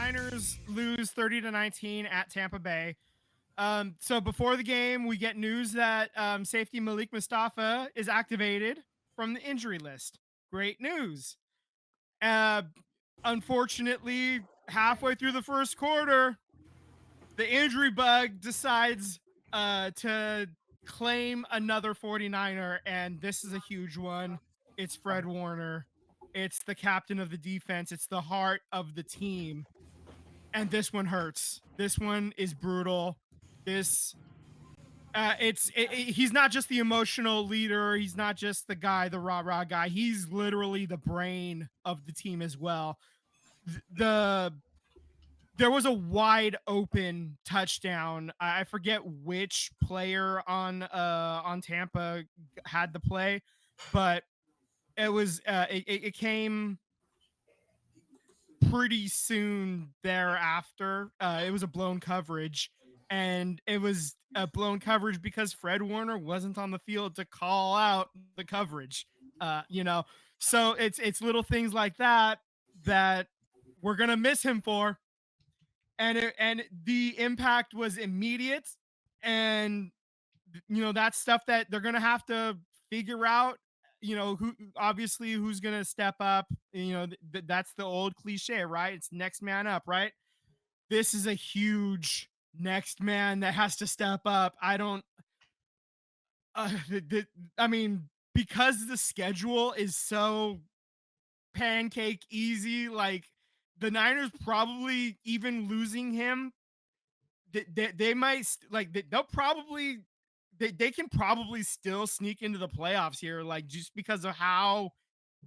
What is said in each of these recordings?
Niners lose 30-19 at Tampa Bay. So before the game, we get news that safety Malik Mustafa is activated from the injury list. Great news. Unfortunately, halfway through the first quarter, the injury bug decides to claim another 49er, and this is a huge one. It's Fred Warner. It's the captain of the defense. It's the heart of the team. And this one hurts. This one is brutal. He's not just the emotional leader. He's not just the guy, the rah-rah guy. He's literally the brain of the team as well. There was a wide open touchdown. I forget which player on Tampa had the play, but it was it came pretty soon thereafter. It was a blown coverage, and it was a blown coverage because Fred Warner wasn't on the field to call out the coverage. So it's little things like that that we're gonna miss him for, and the impact was immediate, and that's stuff that they're gonna have to figure out. Who's gonna step up. That's the old cliche, right? It's next man up, right? This is a huge next man that has to step up. I mean, because the schedule is so pancake easy, like the Niners probably, even losing him, they might they'll probably they can probably still sneak into the playoffs here, like just because of how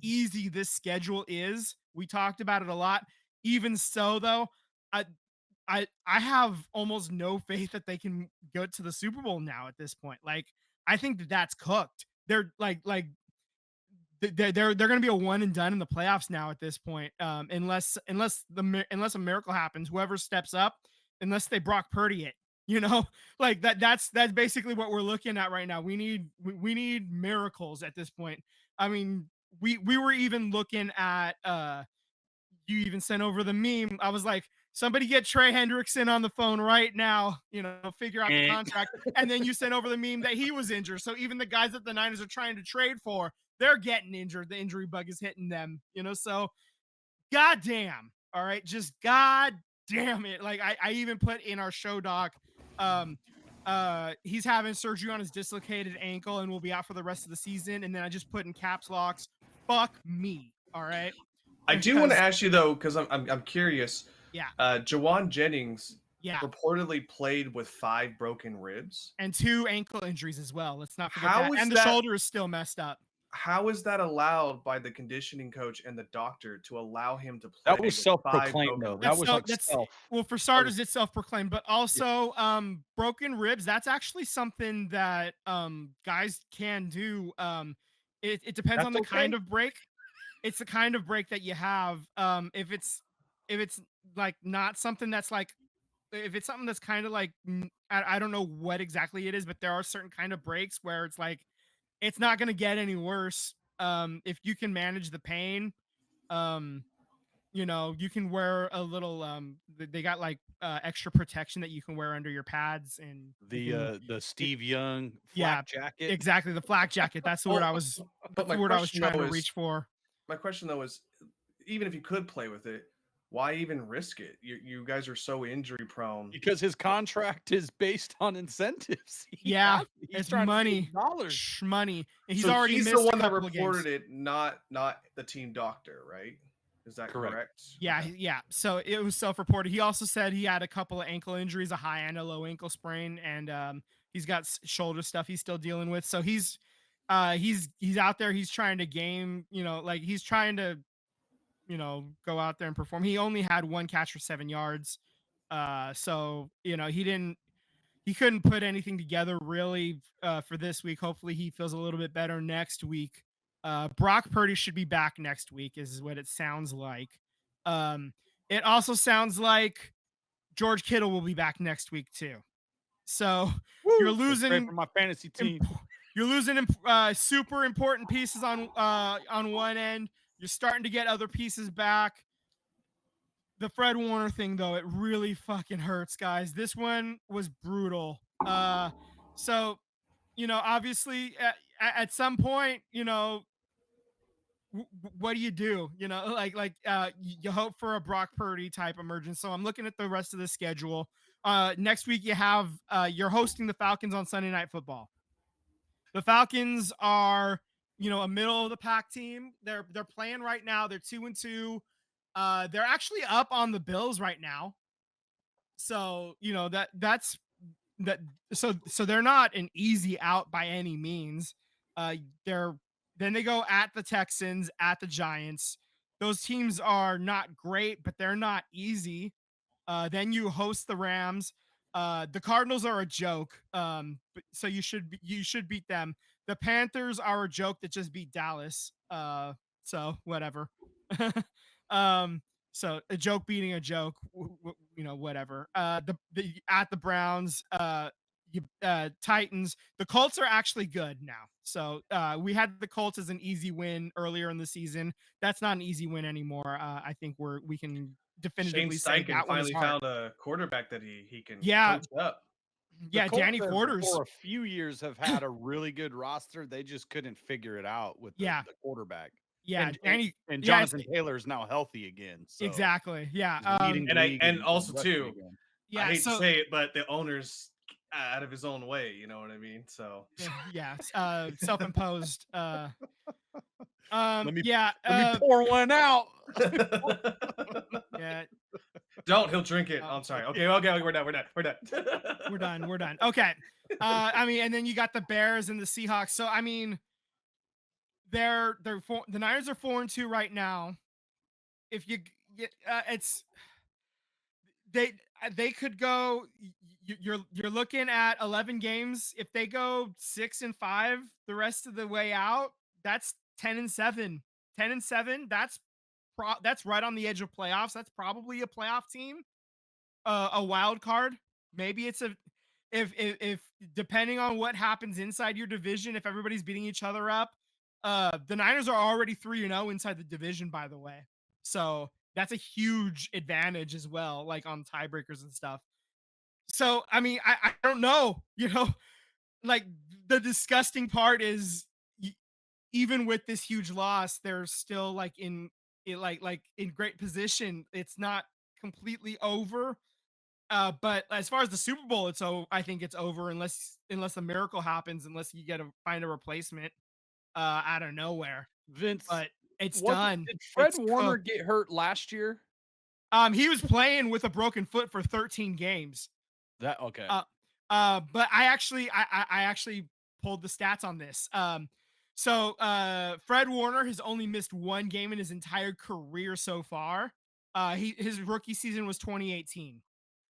easy this schedule is. We talked about it a lot. Even so, though, I have almost no faith that they can go to the Super Bowl now at this point. Like, I think that's cooked. They're they're going to be a one and done in the playoffs now at this point, unless a miracle happens. Whoever steps up, unless they Brock Purdy it, like that's basically what we're looking at right now. We need miracles at this point. I mean, we were even looking at you even sent over the meme. I was like, somebody get Trey Hendrickson on the phone right now, figure out the contract. And then you sent over the meme that he was injured. So even the guys that the Niners are trying to trade for, they're getting injured. The injury bug is hitting them, so goddamn. All right. Just goddamn it. Like I even put in our show doc, he's having surgery on his dislocated ankle and will be out for the rest of the season. And then I just put in caps locks, fuck me. All right. I do want to ask you though, because I'm curious. Yeah. Jawan Jennings reportedly played with 5 broken ribs and 2 ankle injuries as well. Let's not forget that. And the shoulder is still messed up. How is that allowed by the conditioning coach and the doctor to allow him to play? That was self-proclaimed, though. That was self. Well, for starters, it's self-proclaimed, but also broken ribs. That's actually something that guys can do. It depends on the kind of break. It's the kind of break that you have. If it's like not something that's like, if it's something that's kind of like, I don't know what exactly it is, but there are certain kind of breaks where it's like, it's not going to get any worse. If you can manage the pain, you can wear a little, they got like extra protection that you can wear under your pads, and the Steve Young flak jacket. Exactly. The flak jacket. That's the word I was trying to reach for. My question though is, even if you could play with it, why even risk it? You guys are so injury prone. Because his contract is based on incentives. It's money. Dollars. Money. And he's the one that reported it, not the team doctor, right? Is that correct? Yeah, okay. Yeah. So it was self-reported. He also said he had a couple of ankle injuries, a high and a low ankle sprain, and he's got shoulder stuff he's still dealing with. So he's out there. He's trying to he's trying to go out there and perform. He only had 1 catch for 7 yards. So, he couldn't put anything together really for this week. Hopefully he feels a little bit better next week. Brock Purdy should be back next week is what it sounds like. It also sounds like George Kittle will be back next week too. So you're losing for my fantasy team. You're losing super important pieces on one end. You're starting to get other pieces back. the Fred Warner thing, though, it really fucking hurts, guys. This one was brutal. So obviously, at some point, what do you do? You hope for a Brock Purdy type emergence. So I'm looking at the rest of the schedule. Next week you have you're hosting the Falcons on Sunday Night Football. The Falcons are, a middle of the pack team. They're playing right now. They're 2-2. They're actually up on the Bills right now. So, that's that. So they're not an easy out by any means. They're Then they go at the Texans, at the Giants. Those teams are not great, but they're not easy. Then you host the Rams. The Cardinals are a joke. So you should beat them. The Panthers are a joke that just beat Dallas. So whatever. um, so a joke beating a joke. Whatever. The at the Browns. Titans. The Colts are actually good now. So we had the Colts as an easy win earlier in the season. That's not an easy win anymore. I think we can definitively say that one is finally hard. found a quarterback that he can Yeah. coach up. Yeah, Danny Quarters for a few years have had a really good roster. They just couldn't figure it out with the quarterback. Yeah, and Jonathan Taylor is now healthy again. So exactly. Yeah. And also too, yeah, I hate to say it, but the owner's out of his own way. You know what I mean? So self-imposed. Let me pour one out. Yeah. Don't. He'll drink it. I'm sorry. Okay. We're done. We're done. Okay. And then you got the Bears and the Seahawks. So the Niners are 4-2 right now. If they could go. You're looking at 11 games. If they go 6-5 the rest of the way out, that's 10-7. 10-7. That's right on the edge of playoffs. That's probably a playoff team. A wild card. Maybe it's if depending on what happens inside your division, if everybody's beating each other up. The Niners are already 3-0 inside the division, by the way. So that's a huge advantage as well, like on tiebreakers and stuff. So, I don't know, like the disgusting part is even with this huge loss, they're still like in great position. It's not completely over. But as far as the Super Bowl, I think it's over unless a miracle happens, unless you find a replacement out of nowhere. Vince, but it's done. Did Fred Warner get hurt last year? He was playing with a broken foot for 13 games. Okay. But I actually pulled the stats on this. So Fred Warner has only missed one game in his entire career so far. His rookie season was 2018.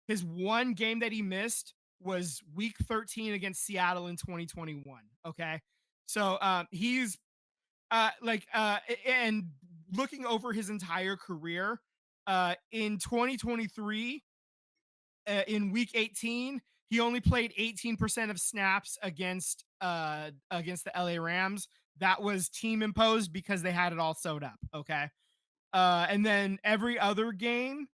His one game that he missed was week 13 against Seattle in 2021. Okay. So he's and looking over his entire career, in 2023, in week 18, he only played 18% of snaps against the LA Rams. That was team imposed because they had it all sewed up. Okay. And then every other game,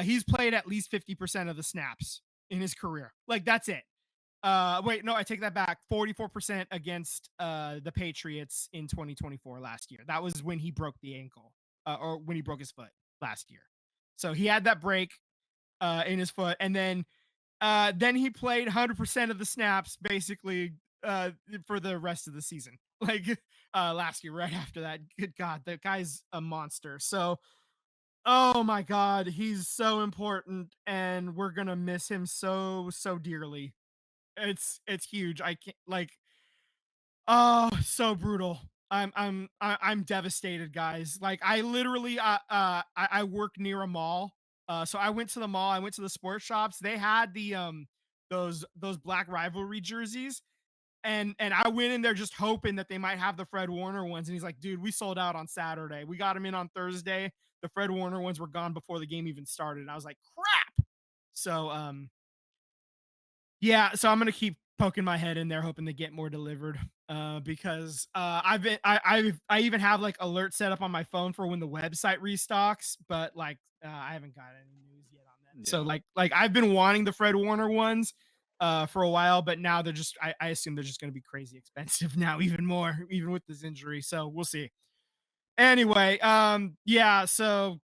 he's played at least 50% of the snaps in his career. Like, that's it. Wait, no, I take that back. 44% against the Patriots in 2024 last year. That was when he broke the ankle, or when he broke his foot last year. So he had that break in his foot, and then he played 100% of the snaps basically for the rest of the season. Like last year, right after that. Good God, that guy's a monster. So, oh my God, he's so important, and we're gonna miss him so dearly. It's huge. I can't so brutal. I'm devastated, guys. Like, I literally I work near a mall. So I went to the mall, I went to the sports shops. They had the those Black Rivalry jerseys. And I went in there just hoping that they might have the Fred Warner ones. And he's like, dude, we sold out on Saturday. We got them in on Thursday. The Fred Warner ones were gone before the game even started. And I was like, crap. So yeah, so I'm gonna keep poking my head in there, hoping to get more delivered. Because I even have like alerts set up on my phone for when the website restocks, but like I haven't got any news yet on that. So like I've been wanting the Fred Warner ones for a while, but now they're just I assume they're just going to be crazy expensive now, even more, even with this injury. So we'll see. Anyway, yeah, so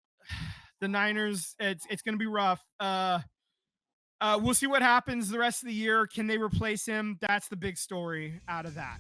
the Niners, it's going to be rough. We'll see what happens the rest of the year. Can they replace him? That's the big story out of that.